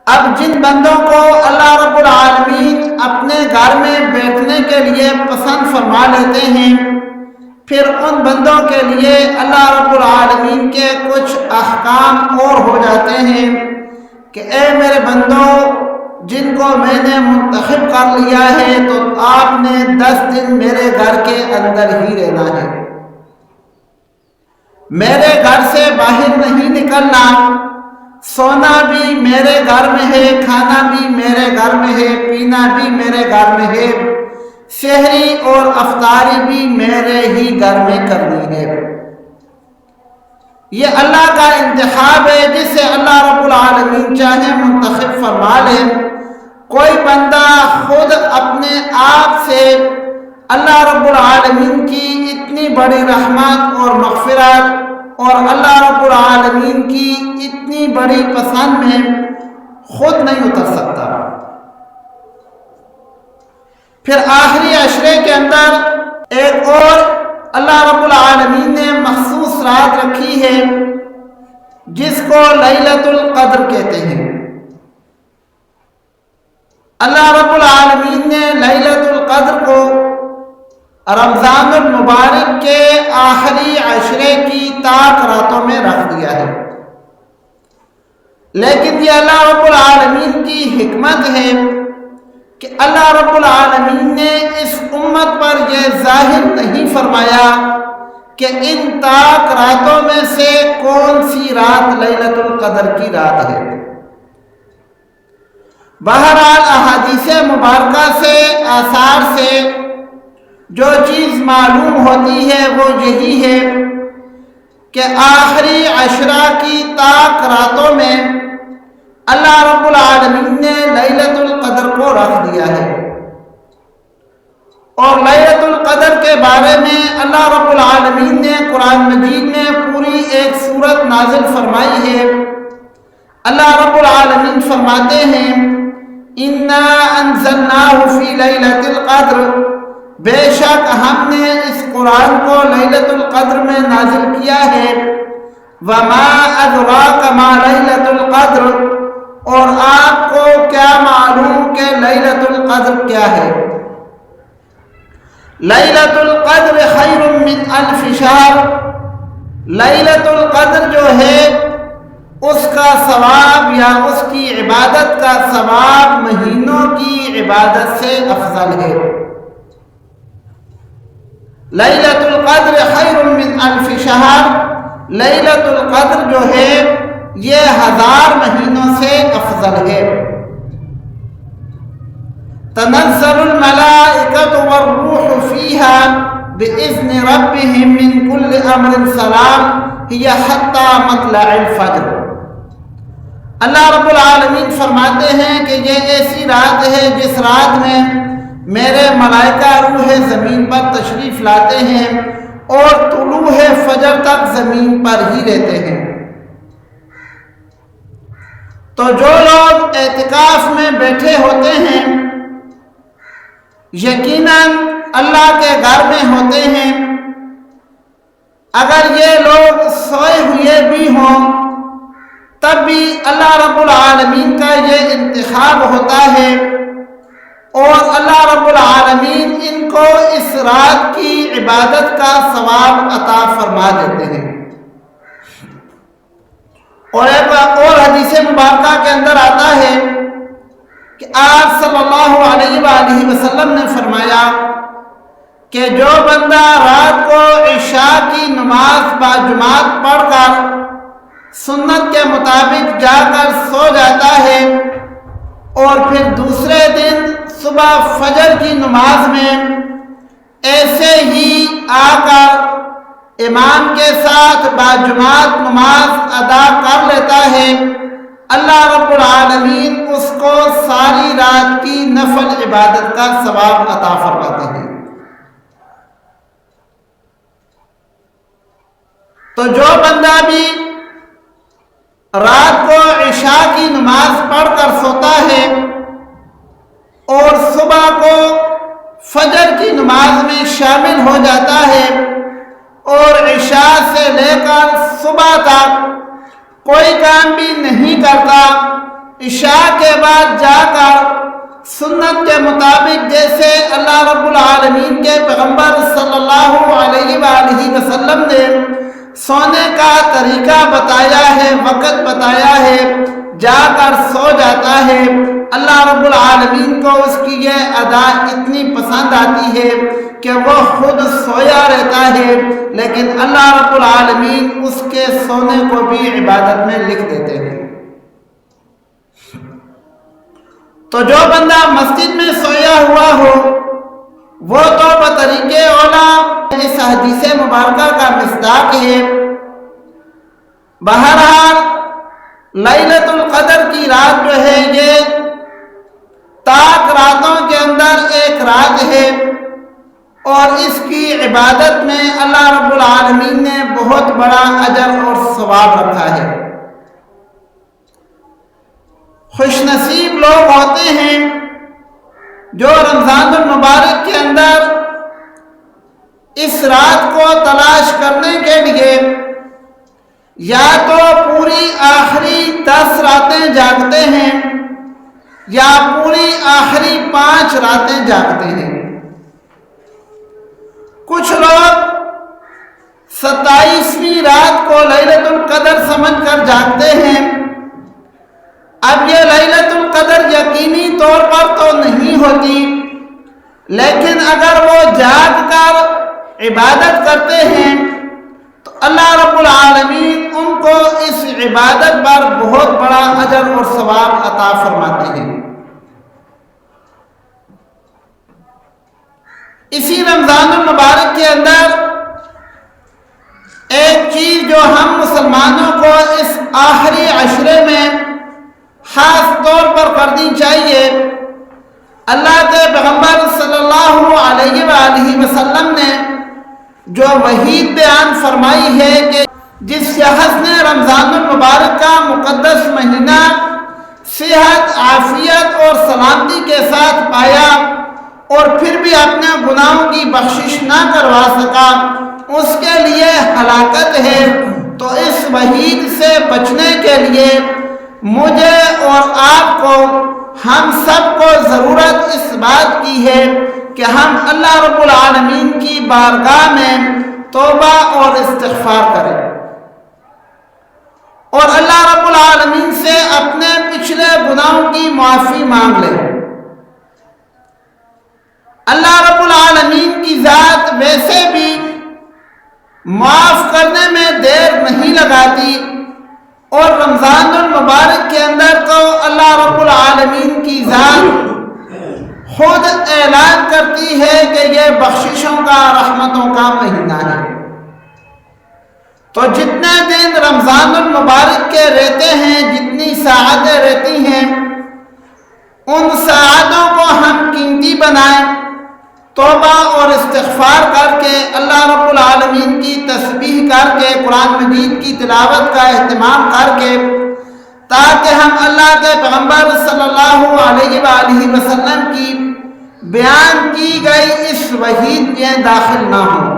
اب جن بندوں کو اللہ رب العالمین اپنے گھر میں بیٹھنے کے لیے پسند فرما لیتے ہیں، پھر ان بندوں کے لیے اللہ رب العالمین کے کچھ احکام اور ہو جاتے ہیں کہ اے میرے بندوں، جن کو میں نے منتخب کر لیا ہے تو آپ نے 10 دن میرے گھر کے اندر ہی رہنا ہے، میرے گھر سے باہر نہیں نکلنا، سونا بھی میرے گھر میں ہے، کھانا بھی میرے گھر میں ہے، پینا بھی میرے گھر میں ہے، سحری اور افطاری بھی میرے ہی گھر میں کرنی ہے۔ یہ اللہ کا انتخاب ہے، جسے اللہ رب العالمین چاہے منتخب فرما لے۔ کوئی بندہ خود اپنے آپ سے اللہ رب العالمین کی اتنی بڑی رحمت اور مغفرت اور اللہ رب العالمین کی اتنی بڑی پسند میں خود نہیں اتر سکتا۔ پھر آخری عشرے کے اندر ایک اور اللہ رب العالمین نے مخصوص رات رکھی ہے جس کو لیلۃ القدر کہتے ہیں۔ اللہ رب العالمین نے لیلۃ القدر کو رمضان المبارک کے آخری عشرے کی طاق راتوں میں رکھ دیا ہے، لیکن یہ اللہ رب العالمین کی حکمت ہے کہ اللہ رب العالمین نے اس امت پر یہ ظاہر نہیں فرمایا کہ ان طاق راتوں میں سے کون سی رات لیلۃ القدر کی رات ہے۔ بہرحال احادیث مبارکہ سے، آثار سے جو چیز معلوم ہوتی ہے وہ یہی ہے کہ آخری عشرہ کی طاق راتوں میں اللہ رب العالمین نے لیلۃ القدر کو رکھ دیا ہے، اور لیلۃ القدر کے بارے میں اللہ رب العالمین نے قرآن مجید میں پوری ایک سورت نازل فرمائی ہے۔ اللہ رب العالمین فرماتے ہیں اِنَّا أَنزَلْنَاهُ فِي لَيْلَةِ الْقَدْرِ، بے شک ہم نے اس قرآن کو لیلۃ القدر میں نازل کیا ہے۔ وَمَا أَدْرَاكَ مَا لَيْلَةُ الْقَدْرِ، اور آپ کو کیا معلوم کہ لیلۃ القدر کیا ہے؟ لیلۃ القدر خیر من الف شہر، لیلۃ القدر جو ہے اس کا ثواب یا اس کی عبادت کا ثواب مہینوں کی عبادت سے افضل ہے۔ لیلۃ القدر خیر من الف شہر، لیلۃ القدر جو ہے یہ 1000 مہینوں سے افضل ہے۔ تنزل الملائکۃ والروح فیہا بإذن ربہم من کل امر سلام ہی حتی مطلع الفجر۔ اللہ رب العالمین فرماتے ہیں کہ یہ ایسی رات ہے جس رات میں میرے ملائکہ روح زمین پر تشریف لاتے ہیں اور طلوع فجر تک زمین پر ہی رہتے ہیں۔ تو جو لوگ اعتکاف میں بیٹھے ہوتے ہیں یقیناً اللہ کے گھر میں ہوتے ہیں، اگر یہ لوگ سوئے ہوئے بھی ہوں تب بھی اللہ رب العالمین کا یہ انتخاب ہوتا ہے اور اللہ رب العالمین ان کو اس رات کی عبادت کا ثواب عطا فرما دیتے ہیں۔ اور ایک اور حدیث مبارکہ کے اندر آتا ہے کہ آپ صلی اللہ علیہ وآلہ وسلم نے فرمایا کہ جو بندہ رات کو عشاء کی نماز باجماعت پڑھ کر سنت کے مطابق جا کر سو جاتا ہے اور پھر دوسرے دن صبح فجر کی نماز میں ایسے ہی آ کر امام کے ساتھ باجماعت نماز ادا کر لیتا ہے، اللہ رب العالمین اس کو ساری رات کی نفل عبادت کا ثواب عطا فرماتے ہیں۔ تو جو بندہ بھی رات کو عشاء کی نماز پڑھ کر سوتا ہے اور صبح کو فجر کی نماز میں شامل ہو جاتا ہے اور عشاء سے لے کر صبح تک کوئی کام بھی نہیں کرتا عشاء کے بعد جا کر سنت کے مطابق جیسے اللہ رب العالمین کے پیغمبر صلی اللہ علیہ وآلہ وسلم نے سونے کا طریقہ بتایا ہے، وقت بتایا ہے، جا کر سو جاتا ہے۔ اللہ رب العالمین کو اس کی یہ ادا اتنی پسند آتی ہے کہ وہ خود سویا رہتا ہے، لیکن اللہ رب العالمین اس کے سونے کو بھی عبادت میں لکھ دیتے ہیں۔ تو جو بندہ مسجد میں سویا ہوا ہو وہ تو بطریق اولا اس حدیث مبارکہ کا مصداق ہے۔ بہرحال لیلۃ القدر کی رات جو ہے یہ تاک راتوں کے اندر ایک رات ہے، اور اس کی عبادت میں اللہ رب العالمین نے بہت بڑا اجر اور ثواب رکھا ہے۔ خوش نصیب لوگ ہوتے ہیں جو رمضان المبارک کے اندر اس رات کو تلاش کرنے کے لیے یا تو پوری آخری 10 راتیں جاگتے ہیں یا پوری آخری 5 راتیں جاگتے ہیں۔ کچھ لوگ 27ویں رات کو لیلۃ القدر سمجھ کر جاگتے ہیں۔ اب یہ لیلۃ القدر یقینی طور پر تو نہیں ہوتی، لیکن اگر وہ جاگ کر عبادت کرتے ہیں تو اللہ رب العالمین ان کو اس عبادت پر بہت بڑا اجر اور ثواب عطا فرماتے ہیں۔ اسی رمضان المبارک کے اندر ایک چیز جو ہم مسلمانوں کو اس آخری عشرے میں خاص طور پر کرنی چاہیے، اللہ کے پیغمبر صلی اللہ علیہ وآلہ وسلم نے جو وحید بیان فرمائی ہے کہ جس شخص نے رمضان المبارک کا مقدس مہینہ صحت، عافیت اور سلامتی کے ساتھ پایا اور پھر بھی اپنے گناہوں کی بخشش نہ کروا سکا، اس کے لیے ہلاکت ہے۔ تو اس وحید سے بچنے کے لیے مجھے اور آپ کو، ہم سب کو ضرورت اس بات کی ہے کہ ہم اللہ رب العالمین کی بارگاہ میں توبہ اور استغفار کریں اور اللہ رب العالمین سے اپنے پچھلے گناہوں کی معافی مانگ لیں۔ اللہ رب العالمین کی ذات ویسے بھی معاف کرنے میں دیر نہیں لگاتی، اور رمضان المبارک کے اندر تو اللہ رب العالمین کی ذات خود اعلان کرتی ہے کہ یہ بخششوں کا، رحمتوں کا مہینہ ہے۔ تو جتنے دن رمضان المبارک کے رہتے ہیں، جتنی ساعتیں رہتی ہیں، ان ساعتوں کو ہم قیمتی بنائیں، توبہ اور استغفار کر کے، اللہ رب العالمین کی تسبیح کر کے، قرآن مجید کی تلاوت کا اہتمام کر کے، تاکہ ہم اللہ کے پیغمبر صلی اللہ علیہ وآلہ وسلم کی بیان کی گئی اس وحید میں داخل نہ ہوں۔